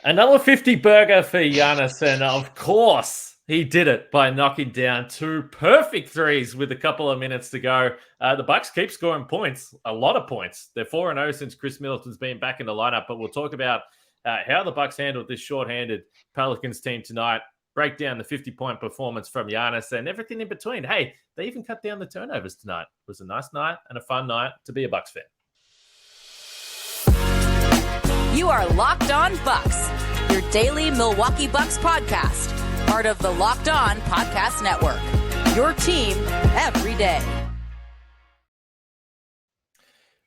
Another 50 burger for Giannis, and of course, he did it by knocking down two perfect threes with a couple of minutes to go. The Bucks keep scoring points, a lot of points. They're 4-0 since Khris Middleton's been back in the lineup, but we'll talk about how the Bucks handled this shorthanded Pelicans team tonight, break down the 50-point performance from Giannis and everything in between. Hey, they even cut down the turnovers tonight. It was a nice night and a fun night to be a Bucks fan. You are Locked On Bucks, your daily Milwaukee Bucks podcast, part of the Locked On Podcast Network, your team every day.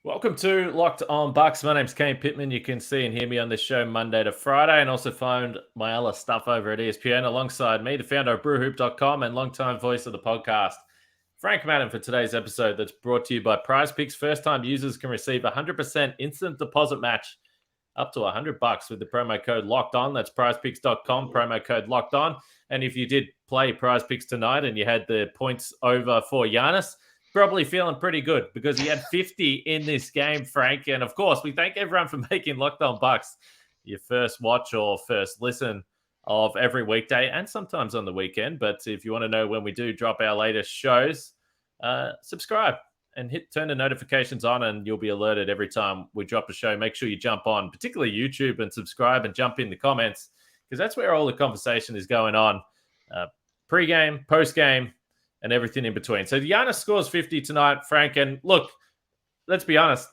Welcome to Locked On Bucks. My name's Kane Pittman. You can see and hear me on this show Monday to Friday, and also find my other stuff over at ESPN alongside me, the founder of brewhoop.com and longtime voice of the podcast, Frank Madden, for today's episode that's brought to you by Prize Picks. First-time users can receive 100% instant deposit match up to $100 with the promo code Locked On. That's prizepicks.com, promo code Locked On. And if you did play Prize Picks tonight and you had the points over for Giannis, probably feeling pretty good because he had 50 in this game, Frank. And of course, we thank everyone for making Locked On Bucks your first watch or first listen of every weekday and sometimes on the weekend. But if you want to know when we do drop our latest shows, subscribe and turn the notifications on, and you'll be alerted every time we drop a show. Make sure you jump on, particularly YouTube, and subscribe and jump in the comments, because that's where all the conversation is going on. Pre-game, post-game, and everything in between. So Giannis scores 50 tonight, Frank. And look, let's be honest,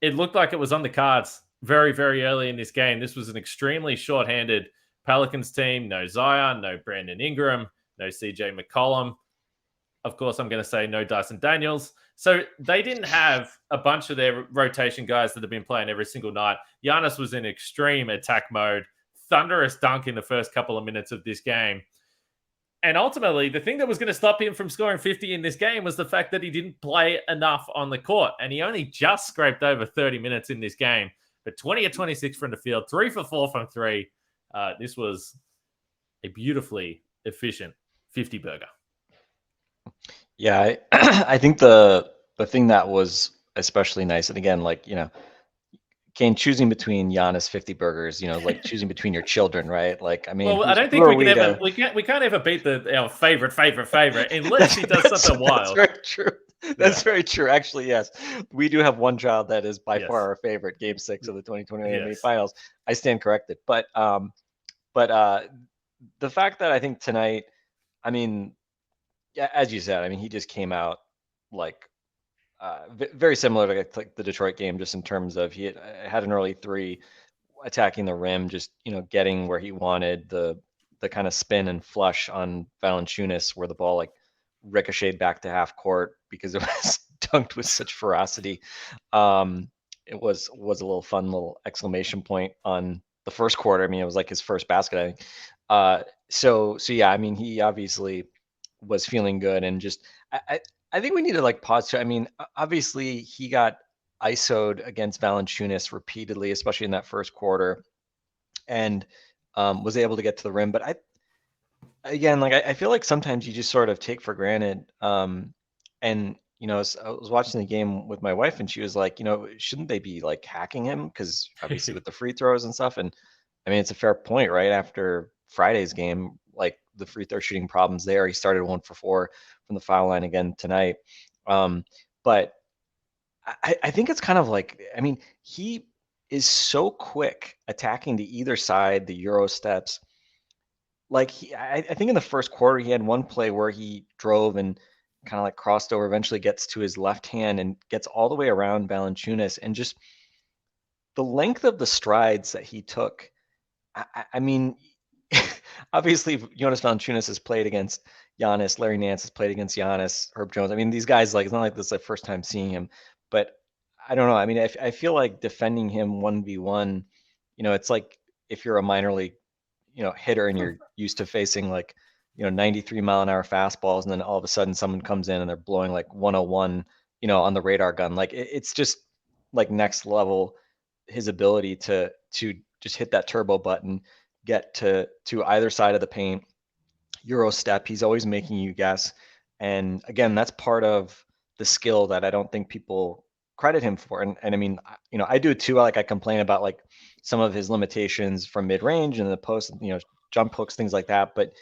it looked like it was on the cards very, very early in this game. This was an extremely shorthanded Pelicans team. No Zion, no Brandon Ingram, no CJ McCollum. Of course, I'm going to say no Dyson Daniels. So they didn't have a bunch of their rotation guys that have been playing every single night. Giannis was in extreme attack mode, thunderous dunk in the first couple of minutes of this game. And ultimately, the thing that was going to stop him from scoring 50 in this game was the fact that he didn't play enough on the court. And he only just scraped over 30 minutes in this game. But 20 of 26 from the field, 3 for 4 from 3. This was a beautifully efficient 50 burger. Yeah, I think the thing that was especially nice, and again, like, Kane, choosing between Giannis 50 burgers, like choosing between your children, right? Like, I mean, well, I don't think we can't ever beat our favorite unless he does something wild. That's very true. That's very true. Actually, yes, we do have one child that is by far our favorite. Game 6 of the 2020 NBA Finals. I stand corrected, but the fact that I think tonight, I mean, as you said, I mean, he just came out like very similar to like the Detroit game, just in terms of he had an early 3, attacking the rim, just getting where he wanted, the kind of spin and flush on Valanciunas where the ball like ricocheted back to half court because it was dunked with such ferocity. It was a little fun little exclamation point on the first quarter. I mean, it was like his first basket, I think. So yeah, I mean, he obviously was feeling good, and just I think we need to like pause. I mean, obviously he got ISO'd against Valanciunas repeatedly, especially in that first quarter, and was able to get to the rim. But I feel like sometimes you just sort of take for granted. And I was watching the game with my wife, and she was like, shouldn't they be like hacking him? Because obviously with the free throws and stuff. And I mean, it's a fair point, right? After Friday's game, like the free throw shooting problems there, he started 1 for 4 from the foul line again tonight. But I think it's kind of like, I mean, he is so quick attacking to either side, the Euro steps. Like I think in the first quarter, he had one play where he drove and kind of like crossed over, eventually gets to his left hand and gets all the way around Valanciunas, and just the length of the strides that he took. I mean, obviously Jonas Valanciunas has played against Giannis, Larry Nance has played against Giannis, Herb Jones. I mean, these guys, like, it's not like this is the first time seeing him, but I don't know. I mean, I feel like defending him 1v1, it's like if you're a minor league, hitter and you're used to facing like, 93 mile an hour fastballs, and then all of a sudden someone comes in and they're blowing like 101, on the radar gun. Like it's just like next level, his ability to just hit that turbo button, get to either side of the paint, Euro step. He's always making you guess. And again, that's part of the skill that I don't think people credit him for. And I mean, I do too. Like I complain about like some of his limitations from mid range and the post, jump hooks, things like that. But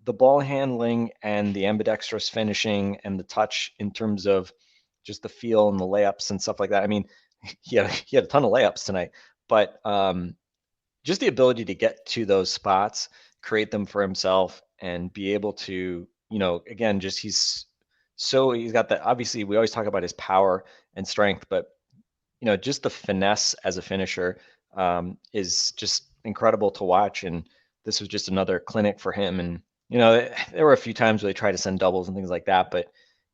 the ball handling and the ambidextrous finishing and the touch in terms of just the feel and the layups and stuff like that. I mean, he had a ton of layups tonight, but just the ability to get to those spots, create them for himself, and be able to, again, just he's got that. Obviously, we always talk about his power and strength, but just the finesse as a finisher is just incredible to watch. And this was just another clinic for him. And there were a few times where they tried to send doubles and things like that, but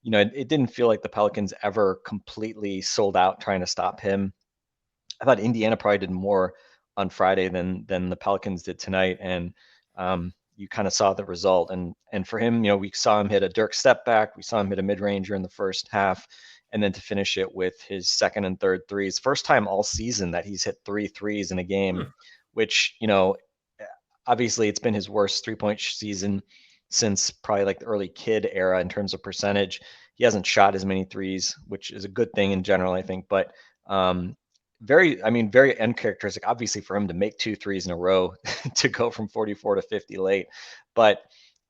it didn't feel like the Pelicans ever completely sold out trying to stop him. I thought Indiana probably did more on Friday than the Pelicans did tonight, and you kind of saw the result. And for him, we saw him hit a Dirk step back, we saw him hit a mid ranger in the first half, and then to finish it with his second and third threes. First time all season that he's hit 3 threes in a game, which obviously it's been his worst 3-point season since probably like the early kid era in terms of percentage. He hasn't shot as many threes, which is a good thing in general, I think. But very uncharacteristic, obviously, for him to make 2 threes in a row to go from 44 to 50 late. But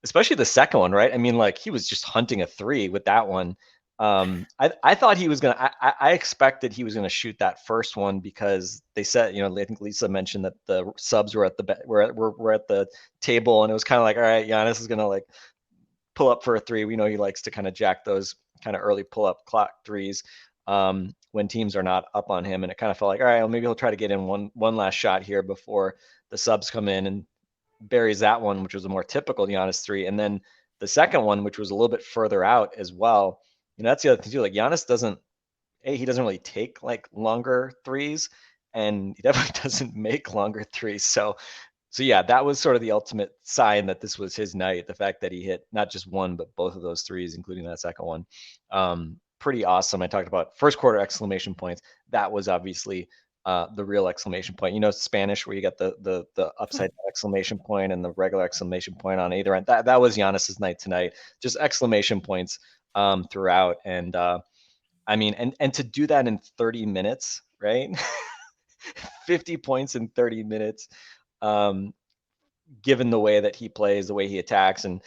especially the second one, right? I mean, like he was just hunting a 3 with that one. I thought he was going to, I expected he was going to shoot that first one because they said, I think Lisa mentioned that the subs were at the table, and it was kind of like, all right, Giannis is going to like pull up for a 3. We know he likes to kind of jack those kind of early pull up clock threes when teams are not up on him. And it kind of felt like, all right, well, maybe he'll try to get in one last shot here before the subs come in, and buries that one, which was a more typical Giannis 3. And then the second one, which was a little bit further out as well. That's the other thing too. Like Giannis doesn't really take like longer threes, and he definitely doesn't make longer threes. So yeah, that was sort of the ultimate sign that this was his night. The fact that he hit not just one, but both of those threes, including that second one. Pretty awesome. I talked about first quarter exclamation points. That was obviously the real exclamation point. Spanish where you got the upside exclamation point and the regular exclamation point on either end. That was Giannis's night tonight. Just exclamation points throughout. And I mean, and to do that in 30 minutes, right? 50 points in 30 minutes, given the way that he plays, the way he attacks, and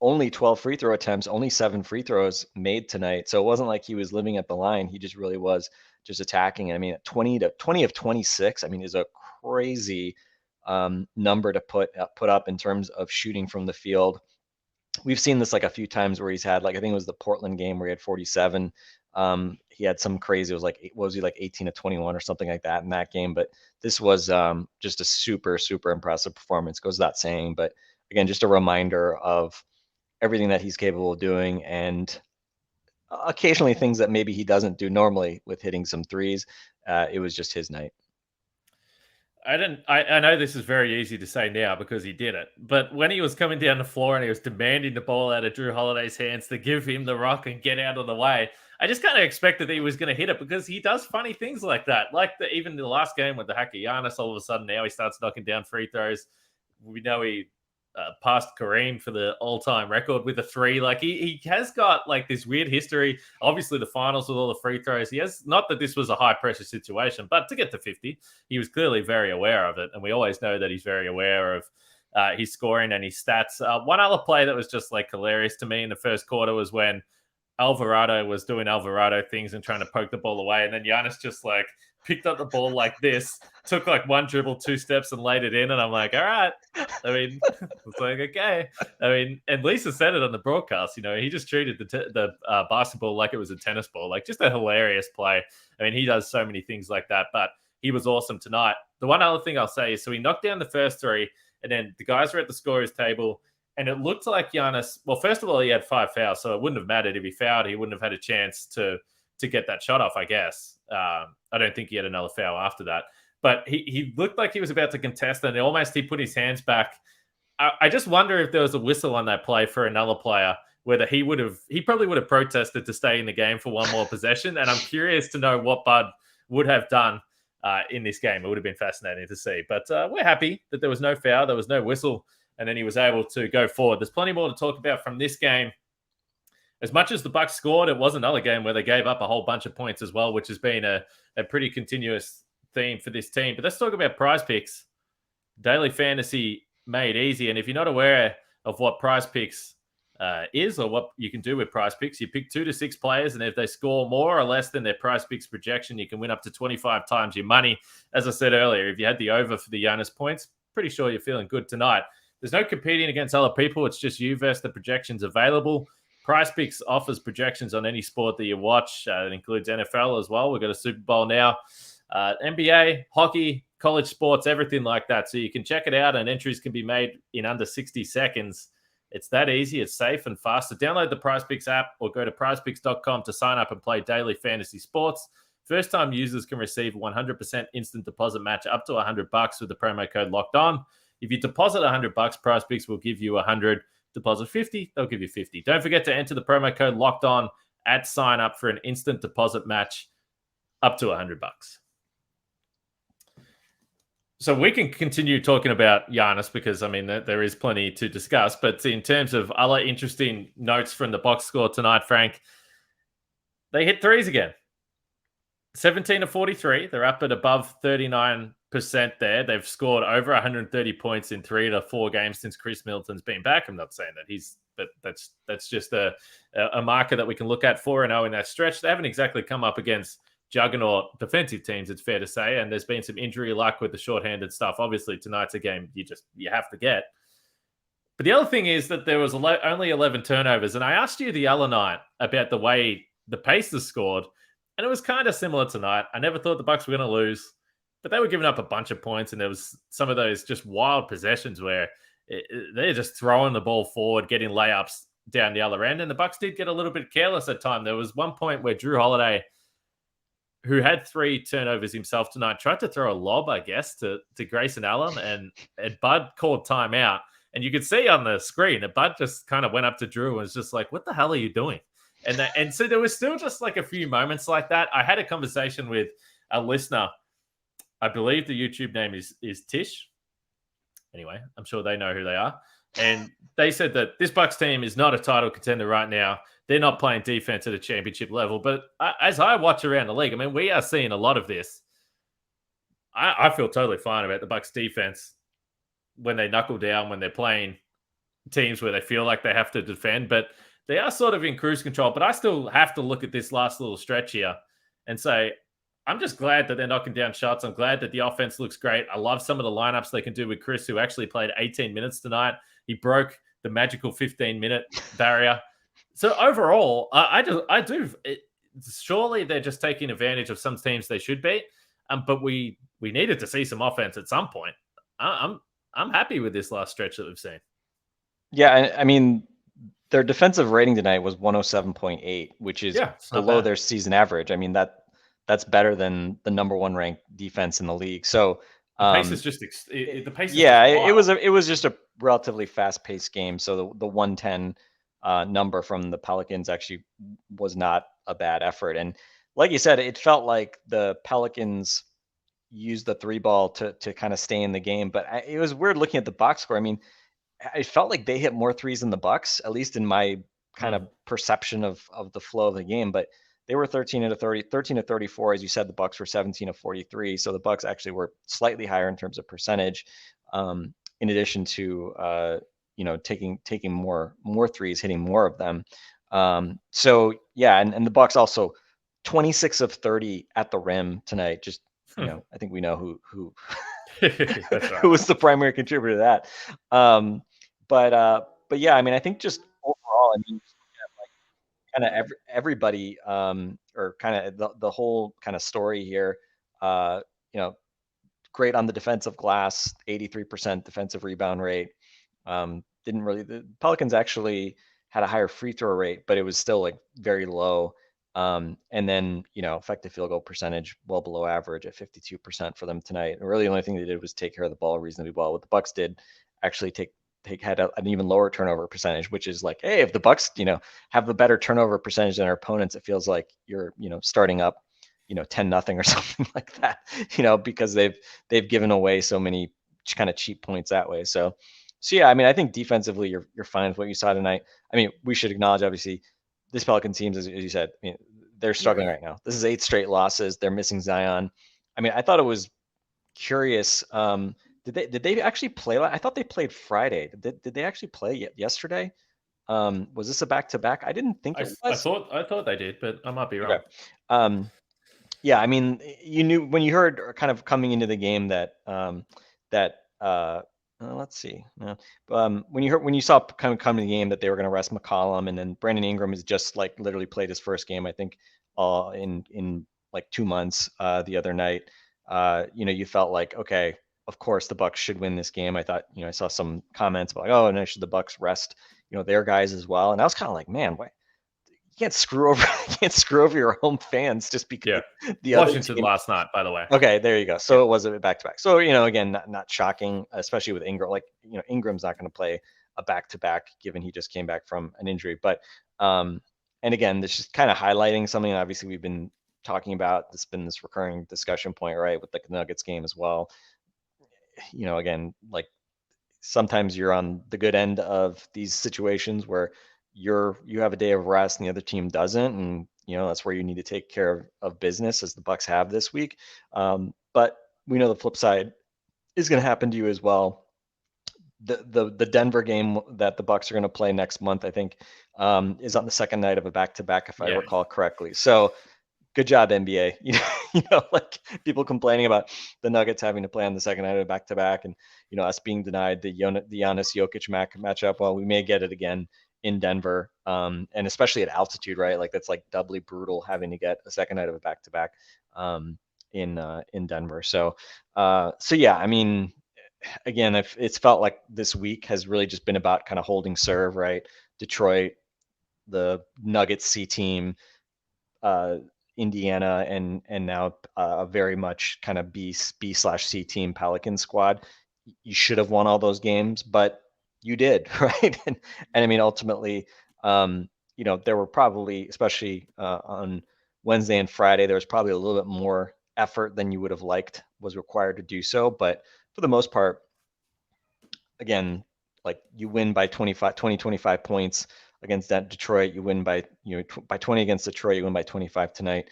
only 12 free throw attempts, only 7 free throws made tonight. So it wasn't like he was living at the line. He just really was just attacking. I mean, 20 of 26, I mean, is a crazy number to put up in terms of shooting from the field. We've seen this like a few times where he's had, like, I think it was the Portland game where he had 47. He had some crazy, it was like, what was he, like 18 to 21 or something like that in that game. But this was just a super, super impressive performance, goes without saying. But again, just a reminder of everything that he's capable of doing, and occasionally things that maybe he doesn't do normally with hitting some threes. It was just his night. I know this is very easy to say now because he did it, but when he was coming down the floor and he was demanding the ball out of Drew Holiday's hands to give him the rock and get out of the way, I just kind of expected that he was going to hit it because he does funny things like that. Like even the last game with the hacker Giannis, all of a sudden now he starts knocking down free throws. We know he passed Kareem for the all-time record with a 3. Like he has got like this weird history. Obviously the finals with all the free throws. He has, not that this was a high pressure situation, but to get to 50, he was clearly very aware of it. And we always know that he's very aware of his scoring and his stats. One other play that was just like hilarious to me in the first quarter was when Alvarado was doing Alvarado things and trying to poke the ball away. And then Giannis just like picked up the ball like this, took like one dribble, 2 steps and laid it in. And I'm like, all right. I mean, it's like, okay. I mean, and Lisa said it on the broadcast, he just treated the basketball like it was a tennis ball, like just a hilarious play. I mean, he does so many things like that, but he was awesome tonight. The one other thing I'll say is, so he knocked down the first 3 and then the guys were at the scorer's table. And it looked like Giannis, well, first of all, he had 5 fouls, so it wouldn't have mattered if he fouled. He wouldn't have had a chance to get that shot off, I guess. I don't think he had another foul after that. But he looked like he was about to contest, and he put his hands back. I just wonder if there was a whistle on that play for another player, whether he probably would have protested to stay in the game for one more possession. And I'm curious to know what Bud would have done in this game. It would have been fascinating to see. But we're happy that there was no foul, there was no whistle, and then he was able to go forward. There's plenty more to talk about from this game. as much as the Bucks scored, it was another game where they gave up a whole bunch of points as well, which has been a pretty continuous theme for this team. But let's talk about Prize Picks. Daily fantasy made easy. And if you're not aware of what Prize Picks is or what you can do with Prize Picks, you pick 2 to 6 players, and if they score more or less than their Prize Picks projection, you can win up to 25 times your money. As I said earlier, if you had the over for the Giannis points, pretty sure you're feeling good tonight. There's no competing against other people. It's just you versus the projections available. Prize Picks offers projections on any sport that you watch. It includes NFL as well. We've got a Super Bowl now. NBA, hockey, college sports, everything like that. So you can check it out, and entries can be made in under 60 seconds. It's that easy. It's safe and fast. So download the Prize Picks app or go to prizepicks.com to sign up and play daily fantasy sports. First-time users can receive 100% instant deposit match up to $100 with the promo code Locked On. If you deposit $100, Prize Picks will give you 100. Deposit 50, they'll give you 50. Don't forget to enter the promo code Locked On at sign up for an instant deposit match up to $100. So we can continue talking about Giannis because, I mean, there is plenty to discuss. But in terms of other interesting notes from the box score tonight, Frank, they hit threes again. 17 to 43. They're up at above 39% there. They've scored over 130 points in 3 to 4 games since Khris Middleton's been back. I'm not saying that that's just a marker that we can look at. 4-0 in that stretch. They haven't exactly come up against juggernaut defensive teams, it's fair to say, and there's been some injury luck with the shorthanded stuff. Obviously, tonight's a game you have to get. But the other thing is that there was only 11 turnovers, and I asked you the other night about the way the Pacers scored, and it was kind of similar tonight. I never thought the Bucks were going to lose, but they were giving up a bunch of points, and there was some of those just wild possessions where they're just throwing the ball forward, getting layups down the other end, and the Bucks did get a little bit careless at time. There was one point where Drew Holiday, who had 3 turnovers himself tonight, tried to throw a lob, I guess, to Grayson Allen, and Bud called timeout. And you could see on the screen that Bud just kind of went up to Drew and was just like, what the hell are you doing? And so there was still just like a few moments like that. I had a conversation with a listener. I believe the YouTube name is Tish. Anyway, I'm sure they know who they are. And they said that this Bucks team is not a title contender right now. They're not playing defense at a championship level. But as I watch around the league, I mean, we are seeing a lot of this. I feel totally fine about the Bucks defense when they knuckle down, when they're playing teams where they feel like they have to defend. But they are sort of in cruise control. But I still have to look at this last little stretch here and say, I'm just glad that they're knocking down shots. I'm glad that the offense looks great. I love some of the lineups they can do with Khris, who actually played 18 minutes tonight. He broke the magical 15-minute barrier. So overall, surely they're just taking advantage of some teams they should be. But we needed to see some offense at some point. I'm happy with this last stretch that we've seen. Yeah, I mean, their defensive rating tonight was 107.8, which is below their season average. I mean, that's better than the number 1 ranked defense in the league. So the pace is just the pace. Yeah, it was just a relatively fast-paced game. So the 110 number from the Pelicans actually was not a bad effort. And like you said, it felt like the Pelicans used the 3 ball to kind of stay in the game. But it was weird looking at the box score. I mean, it felt like they hit more threes than the Bucks, at least in my kind of perception of the flow of the game. But they were 13 to 34. As you said, the Bucks were 17 to 43. So the Bucks actually were slightly higher in terms of percentage, in addition to taking more threes, hitting more of them. So yeah, and the Bucks also 26 of 30 at the rim tonight. Just I think we know who right. Who was the primary contributor to that. But yeah, I mean, I think just overall, I mean, kind of everybody, or kind of the whole kind of story here, great on the defensive glass, 83% defensive rebound rate. The Pelicans actually had a higher free throw rate, but it was still like very low. And then, effective field goal percentage well below average at 52% for them tonight. And really the only thing they did was take care of the ball reasonably well. What the Bucks did actually had an even lower turnover percentage, which is like, hey, if the Bucks, have the better turnover percentage than our opponents, it feels like you're, starting up, 10-0 or something like that, because they've given away so many kind of cheap points that way. So yeah, I mean, I think defensively you're fine with what you saw tonight. I mean, we should acknowledge, obviously, this Pelican team, as you said, I mean, they're struggling right now. This is 8 straight losses. They're missing Zion. I mean, I thought it was curious. Did they actually play? I thought they played Friday. Did they actually play yesterday? Was this a back-to-back? I didn't think it was. I thought they did, but I might be wrong. Okay. Yeah, I mean, you knew when you heard kind of coming into the game that let's see. When you saw kind of come to the game that they were going to rest McCollum, and then Brandon Ingram has just like literally played his first game, I think, in like 2 months the other night. You felt like, okay, of course the Bucks should win this game. I thought, I saw some comments about like, oh, no, should the Bucks rest, their guys as well? And I was kind of like, man, why? You can't screw over your home fans just because the Washington other team last night, by the way. Okay, there you go. So it was a back-to-back. So, again, not shocking, especially with Ingram. Like, Ingram's not going to play a back-to-back given he just came back from an injury. But, and again, this is kind of highlighting something obviously we've been talking about. This has been this recurring discussion point, right, with the Nuggets game as well. Again, like sometimes you're on the good end of these situations where you have a day of rest and the other team doesn't, and that's where you need to take care of business, as the Bucks have this week. But we know the flip side is going to happen to you as well. The Denver game that the Bucks are going to play next month, I think, is on the second night of a back-to-back, if I recall correctly. So good job, NBA. Like people complaining about the Nuggets having to play on the second night of a back-to-back, and us being denied the Giannis Jokic matchup. Well, we may get it again in Denver, and especially at altitude, right? Like that's like doubly brutal having to get a second night of a back-to-back in Denver. So yeah, I mean, again, it's felt like this week has really just been about kind of holding serve, right? Detroit, the Nuggets C team, Indiana, and now a very much kind of B/C team Pelican squad. You should have won all those games, but you did, right? And I mean, ultimately, there were probably, especially on Wednesday and Friday, there was probably a little bit more effort than you would have liked was required to do so. But for the most part, again, like you win by 25 points against that Detroit. You win by, by 20 against Detroit. You win by 25 tonight.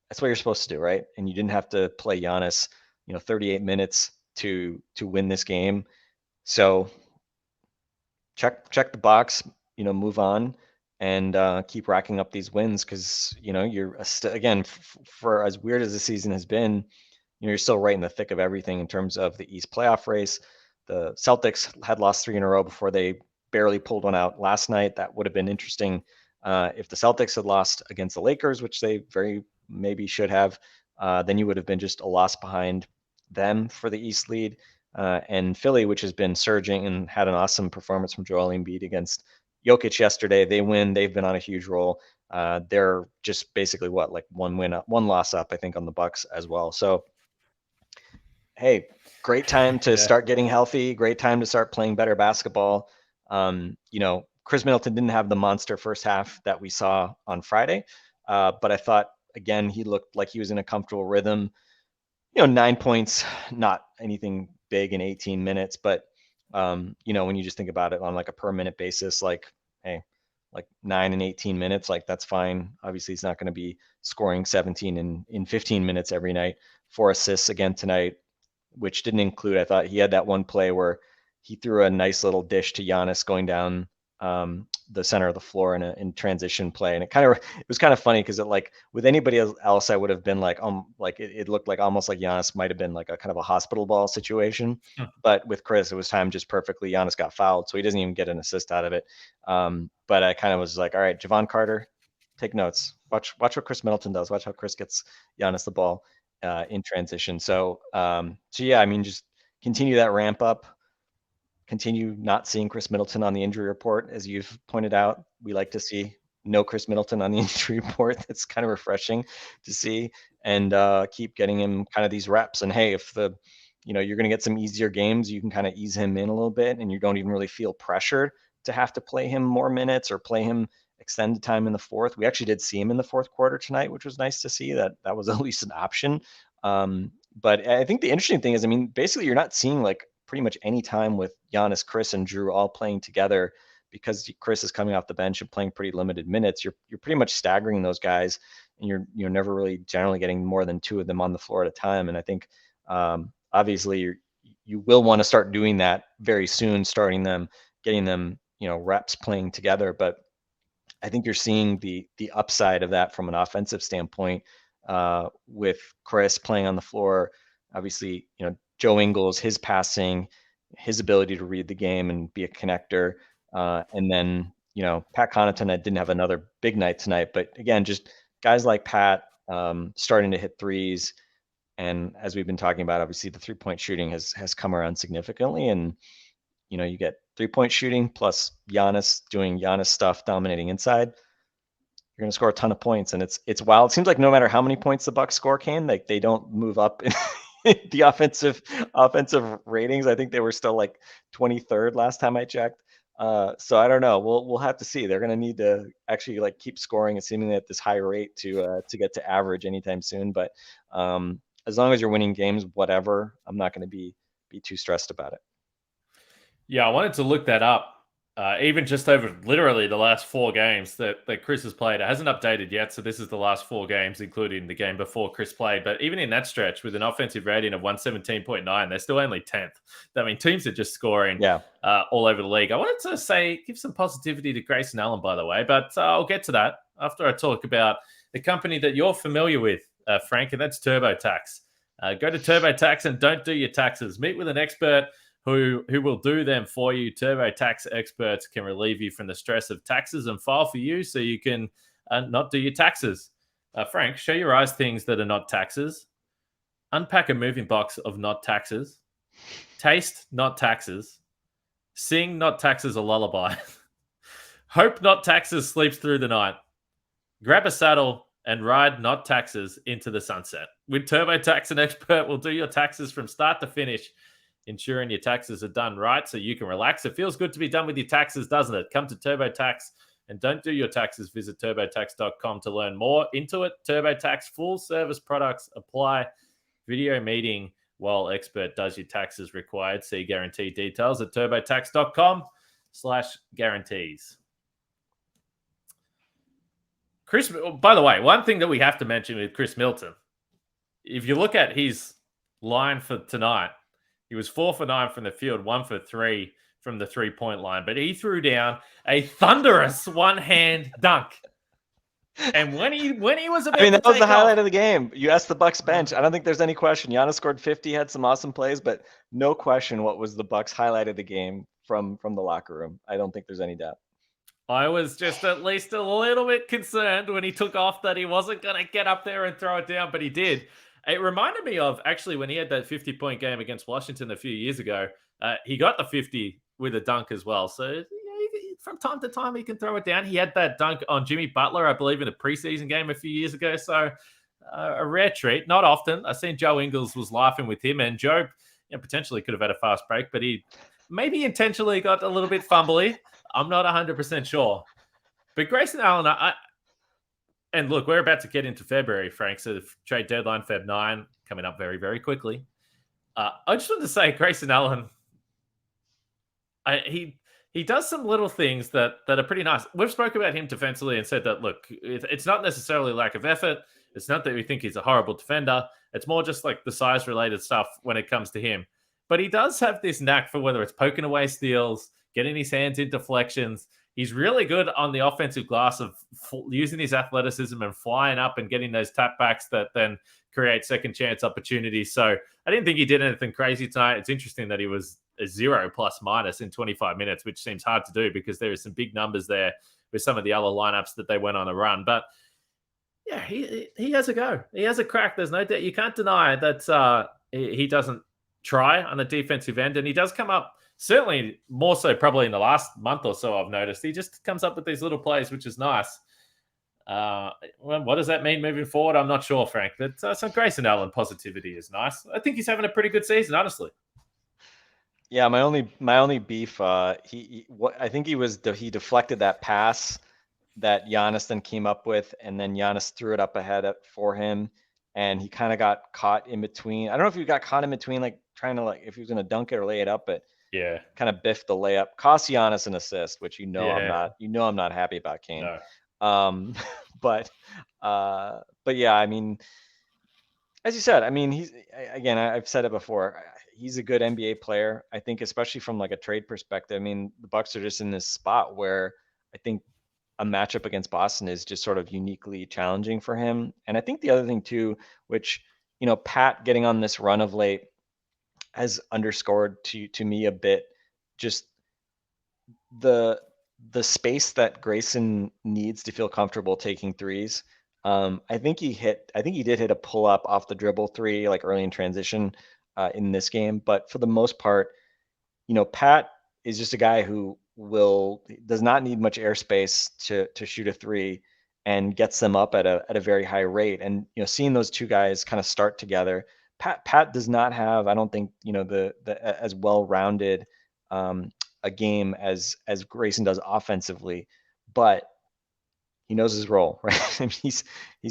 That's what you're supposed to do, right? And you didn't have to play Giannis, 38 minutes to win this game. So check the box, move on and keep racking up these wins, because you're again, for as weird as the season has been, you're still right in the thick of everything in terms of the East playoff race. The Celtics had lost 3 in a row before they barely pulled one out last night. That would have been interesting if the Celtics had lost against the Lakers, which they very maybe should have. Then you would have been just a loss behind them for the East lead. And Philly, which has been surging and had an awesome performance from Joel Embiid against Jokic yesterday. They win. They've been on a huge roll. They're just basically like one win up, one loss up, I think, on the Bucks as well. So, hey, great time to start getting healthy. Great time to start playing better basketball. Khris Middleton didn't have the monster first half that we saw on Friday, but I thought, again, he looked like he was in a comfortable rhythm. 9 points, not anything big in 18 minutes, but when you just think about it on like a per minute basis, like, hey, like 9 and 18 minutes, like that's fine. Obviously he's not going to be scoring 17 in 15 minutes every night. 4 assists again tonight, which didn't include, I thought he had that one play where he threw a nice little dish to Giannis going down the center of the floor in transition play. And it was kind of funny because it, like with anybody else, I would have been like it looked like almost like Giannis might've been like a kind of a hospital ball situation, but with Khris, it was timed just perfectly. Giannis got fouled, so he doesn't even get an assist out of it. But I kind of was like, all right, Javon Carter, take notes, watch what Khris Middleton does. Watch how Khris gets Giannis the ball in transition. So yeah, I mean, just continue that ramp up. Continue not seeing Khris Middleton on the injury report, as you've pointed out. We like to see no Khris Middleton on the injury report. That's kind of refreshing to see, and keep getting him kind of these reps. And hey, if you're going to get some easier games, you can kind of ease him in a little bit, and you don't even really feel pressured to have to play him more minutes or play him extended time in the fourth. We actually did see him in the fourth quarter tonight, which was nice to see. That was at least an option. But I think the interesting thing is, I mean, basically you're not seeing like pretty much any time with Giannis, Khris, and Drew all playing together because Khris is coming off the bench and playing pretty limited minutes, you're pretty much staggering those guys, and you're never really generally getting more than 2 of them on the floor at a time. And I think obviously you will want to start doing that very soon, starting them, getting them, reps playing together. But I think you're seeing the upside of that from an offensive standpoint with Khris playing on the floor. Obviously, Joe Ingles, his passing, his ability to read the game and be a connector. And then, Pat Connaughton didn't have another big night tonight, but again, just guys like Pat starting to hit threes. And as we've been talking about, obviously the 3-point shooting has come around significantly. And, you get 3-point shooting plus Giannis doing Giannis stuff, dominating inside. You're going to score a ton of points. And it's wild. It seems like no matter how many points the Bucks score, Kane, like they don't move up in the offensive ratings. I think they were still like 23rd last time I checked. So I don't know. We'll have to see. They're going to need to actually like keep scoring and seemingly at this high rate to get to average anytime soon. But as long as you're winning games, whatever, I'm not going to be too stressed about it. Yeah, I wanted to look that up. Even just over literally the last 4 games that Khris has played. It hasn't updated yet, so this is the last 4 games, including the game before Khris played. But even in that stretch, with an offensive rating of 117.9, they're still only 10th. I mean, teams are just scoring all over the league. I wanted to give some positivity to Grayson Allen, by the way, but I'll get to that after I talk about the company that you're familiar with, Frank, and that's TurboTax. Go to TurboTax and don't do your taxes. Meet with an expert who will do them for you. TurboTax experts can relieve you from the stress of taxes and file for you so you can not do your taxes. Frank, show your eyes things that are not taxes. Unpack a moving box of not taxes. Taste not taxes. Sing not taxes a lullaby. Hope not taxes sleeps through the night. Grab a saddle and ride not taxes into the sunset. With TurboTax, an expert will do your taxes from start to finish, ensuring your taxes are done right so you can relax. It feels good to be done with your taxes, doesn't it? Come to TurboTax and don't do your taxes. Visit TurboTax.com to learn more. Intuit, TurboTax, full service products apply. Video meeting while expert does your taxes required. See guarantee details at TurboTax.com/guarantees. Khris, by the way, one thing that we have to mention with Khris Middleton, if you look at his line for tonight, he was 4 for 9 from the field, 1 for 3 from the 3-point line, but he threw down a thunderous one-hand dunk. And when he was about that was the highlight of the game. You asked the Bucks bench. I don't think there's any question. Giannis scored 50, had some awesome plays, but no question what was the Bucks highlight of the game from the locker room. I don't think there's any doubt. I was just at least a little bit concerned when he took off that he wasn't going to get up there and throw it down, but he did. It reminded me of actually when he had that 50-point game against Washington a few years ago. He got the 50 with a dunk as well. So from time to time, he can throw it down. He had that dunk on Jimmy Butler, I believe, in a preseason game a few years ago. So a rare treat. Not often. I've seen Joe Ingles was laughing with him, and Joe potentially could have had a fast break, but he maybe intentionally got a little bit fumbly. I'm not 100% sure. But Grayson Allen, and look, we're about to get into February, Frank. So the trade deadline, Feb 9, coming up very, very quickly. I just want to say, Grayson Allen, he does some little things that are pretty nice. We've spoken about him defensively and said that, look, it's not necessarily lack of effort. It's not that we think he's a horrible defender. It's more just like the size-related stuff when it comes to him. But he does have this knack for whether it's poking away steals, getting his hands in deflections. He's really good on the offensive glass of using his athleticism and flying up and getting those tap backs that then create second chance opportunities. So I didn't think he did anything crazy tonight. It's interesting that he was a 0 plus-minus in 25 minutes, which seems hard to do because there are some big numbers there with some of the other lineups that they went on a run. But yeah, he has a go. He has a crack. There's no doubt. You can't deny that he doesn't try on the defensive end, and he does come up. Certainly more so probably in the last month or so, I've noticed. He just comes up with these little plays, which is nice. Well, what does that mean moving forward? I'm not sure, Frank. But some Grayson Allen positivity is nice. I think he's having a pretty good season, honestly. Yeah, my only beef. I think he deflected that pass that Giannis then came up with, and then Giannis threw it up ahead for him, and he kind of got caught in between. I don't know if he got caught in between, like trying to if he was going to dunk it or lay it up, but kind of biffed the layup, cost Giannis an assist, which I'm not happy about Kane. No. But yeah, I mean, as you said, I mean, I've said it before. He's a good NBA player. I think, especially from like a trade perspective. I mean, the Bucks are just in this spot where I think a matchup against Boston is just sort of uniquely challenging for him. And I think the other thing too, which, Pat getting on this run of late has underscored to me a bit, just the space that Grayson needs to feel comfortable taking threes. I think he did hit a pull up off the dribble three, like early in transition in this game. But for the most part, Pat is just a guy who does not need much airspace to shoot a three and gets them up at a very high rate. And, seeing those two guys kind of start together, Pat does not have, I don't think, the as well-rounded a game as Grayson does offensively, but he knows his role, right? I mean, he's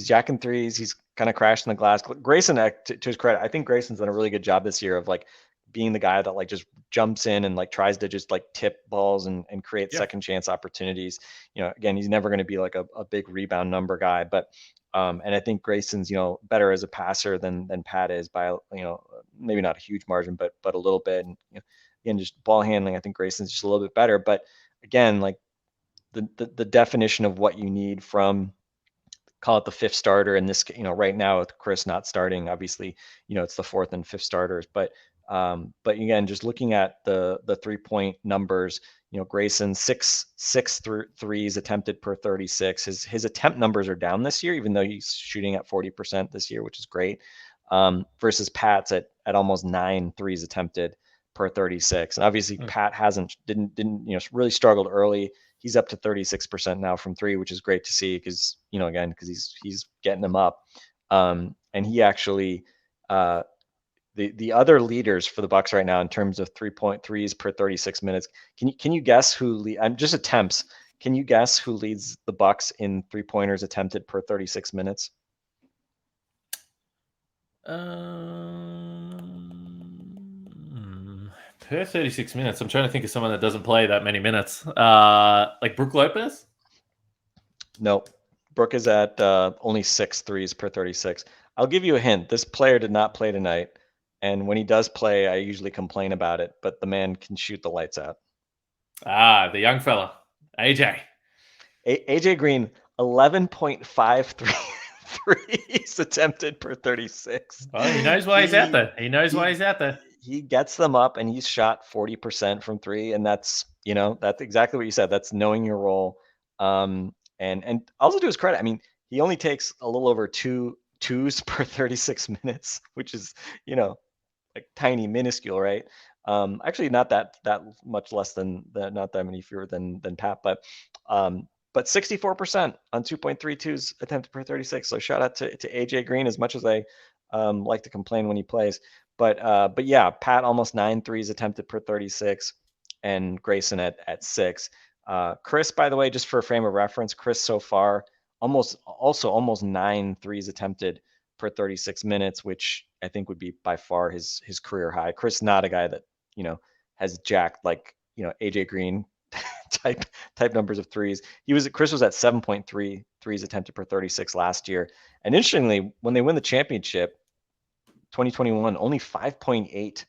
jacking threes. He's kind of crashing the glass. Grayson, to his credit, I think Grayson's done a really good job this year of like being the guy that like just jumps in and like tries to just like tip balls and create second chance opportunities. Again, he's never going to be like a big rebound number guy, but and I think Grayson's, better as a passer than Pat is by, maybe not a huge margin, but a little bit. And again, just ball handling, I think Grayson's just a little bit better. But again, like the definition of what you need from, call it the fifth starter in this, right now with Khris not starting, obviously, it's the fourth and fifth starters, but again, just looking at the 3-point numbers, Grayson six threes attempted per 36. His attempt numbers are down this year, even though he's shooting at 40% this year, which is great. Versus Pat's at almost 9 threes attempted per 36. And obviously Pat didn't really struggled early. He's up to 36% now from three, which is great to see because, again, because he's getting them up. And he actually, the other leaders for the Bucks right now in terms of 3-point threes per 36 minutes. Can you guess who just attempts? Can you guess who leads the Bucks in 3-pointers attempted per 36 minutes? Per 36 minutes. I'm trying to think of someone that doesn't play that many minutes. Like Brook Lopez? No. Brook is at only 6 threes per 36. I'll give you a hint. This player did not play tonight. And when he does play, I usually complain about it, but the man can shoot the lights out. The young fella, AJ. AJ Green, 11.53 threes attempted per 36. Well, he knows why he's out there. He knows why he's out there. He gets them up and he's shot 40% from three. And that's, that's exactly what you said. That's knowing your role. And also to his credit, I mean, he only takes a little over 2 twos per 36 minutes, which is, like tiny, minuscule, right? Actually not that much less than that, not that many fewer than Pat, but 64% on 2.32s attempted per 36. So shout out to AJ Green, as much as I like to complain when he plays. But yeah, Pat almost 9 threes attempted per 36 and Grayson at 6. Khris, by the way, just for a frame of reference, Khris so far almost 9 threes attempted per 36 minutes, which I think would be by far his career high. Khris, not a guy that, has jacked like, AJ Green type numbers of threes. Khris was at 7.3 threes attempted per 36 last year. And interestingly, when they win the championship, 2021, only 5.8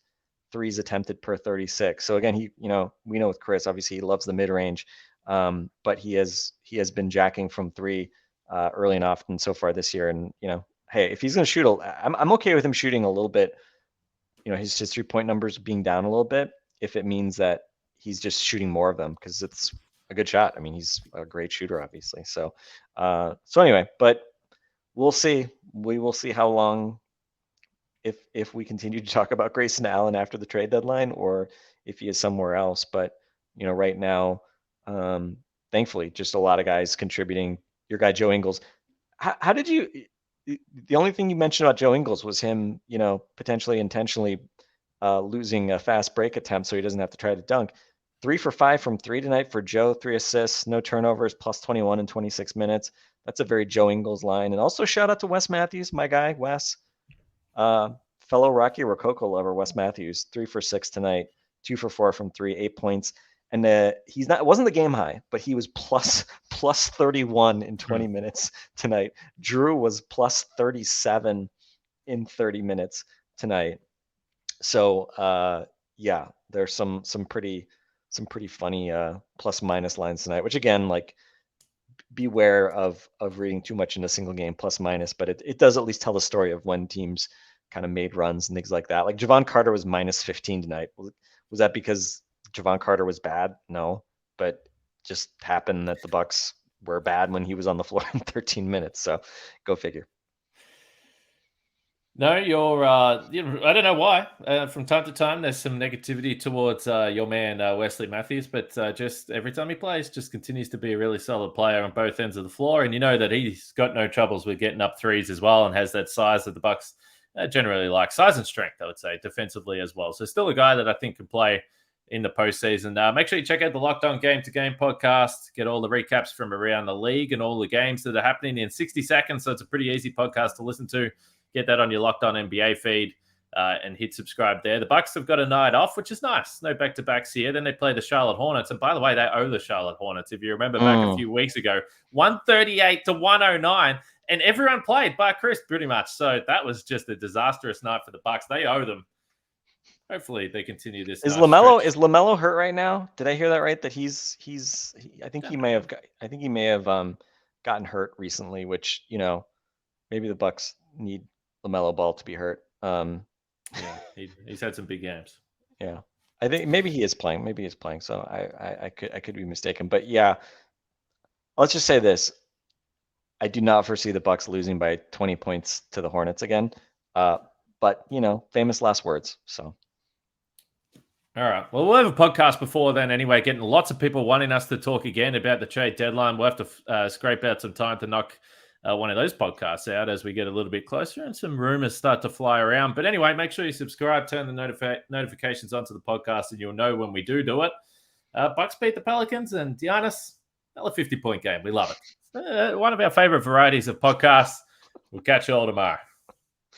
threes attempted per 36. So again, we know with Khris, obviously he loves the mid range, but he has been jacking from three early and often so far this year. And hey, if he's going to shoot, I'm okay with him shooting a little bit. His 3-point numbers being down a little bit if it means that he's just shooting more of them, because it's a good shot. I mean, he's a great shooter, obviously. So anyway, but we'll see. We will see how long. If we continue to talk about Grayson Allen after the trade deadline, or if he is somewhere else. But, right now, thankfully, just a lot of guys contributing. Your guy, Joe Ingles. How did you, the only thing you mentioned about Joe Ingles was him, potentially intentionally losing a fast break attempt so he doesn't have to try to dunk. 3 for 5 from three tonight for Joe, 3 assists, no turnovers, plus 21 in 26 minutes. That's a very Joe Ingles line. And also shout out to Wes Matthews, my guy, Wes. Fellow Rocky Rococo lover, Wes Matthews, 3 for 6 tonight. 2 for 4 from 3, 8 points. And it wasn't the game high, but he was plus 31 in 20 minutes tonight. Drew was plus 37 in 30 minutes tonight. So yeah, there's some pretty funny plus minus lines tonight, which again, like, beware of reading too much in a single game plus minus, but it does at least tell the story of when teams kind of made runs and things like that. Like Javon Carter was minus 15 tonight. Was that because Javon Carter was bad? No, but just happened that the Bucks were bad when he was on the floor in 13 minutes. So go figure. No, you're. I don't know why. From time to time, there's some negativity towards your man Wesley Matthews, but just every time he plays, just continues to be a really solid player on both ends of the floor. And you know that he's got no troubles with getting up threes as well, and has that size that the Bucks generally like, size and strength, I would say, defensively as well. So still a guy that I think can play in the postseason. Make sure you check out the Locked On Game to Game podcast. Get all the recaps from around the league and all the games that are happening in 60 seconds. So it's a pretty easy podcast to listen to. Get that on your Locked On NBA feed and hit subscribe there. The Bucks have got a night off, which is nice. No back-to-backs here. Then they play the Charlotte Hornets. And by the way, they owe the Charlotte Hornets. If you remember back a few weeks ago, 138 to 109. And everyone played by Khris pretty much. So that was just a disastrous night for the Bucks. They owe them. Hopefully they continue this. Is LaMelo hurt right now? Did I hear that right? That I think he may have gotten hurt recently, which, maybe the Bucks need LaMelo Ball to be hurt. Yeah, he's had some big games. Yeah, I think maybe he is playing. So I could be mistaken. But yeah, let's just say this: I do not foresee the Bucks losing by 20 points to the Hornets again. But famous last words. So. All right. Well, we'll have a podcast before then anyway, getting lots of people wanting us to talk again about the trade deadline. We'll have to scrape out some time to knock one of those podcasts out as we get a little bit closer and some rumors start to fly around. But anyway, make sure you subscribe, turn the notifications onto the podcast, and you'll know when we do it. Bucks beat the Pelicans, and Giannis, another 50-point game. We love it. One of our favorite varieties of podcasts. We'll catch you all tomorrow.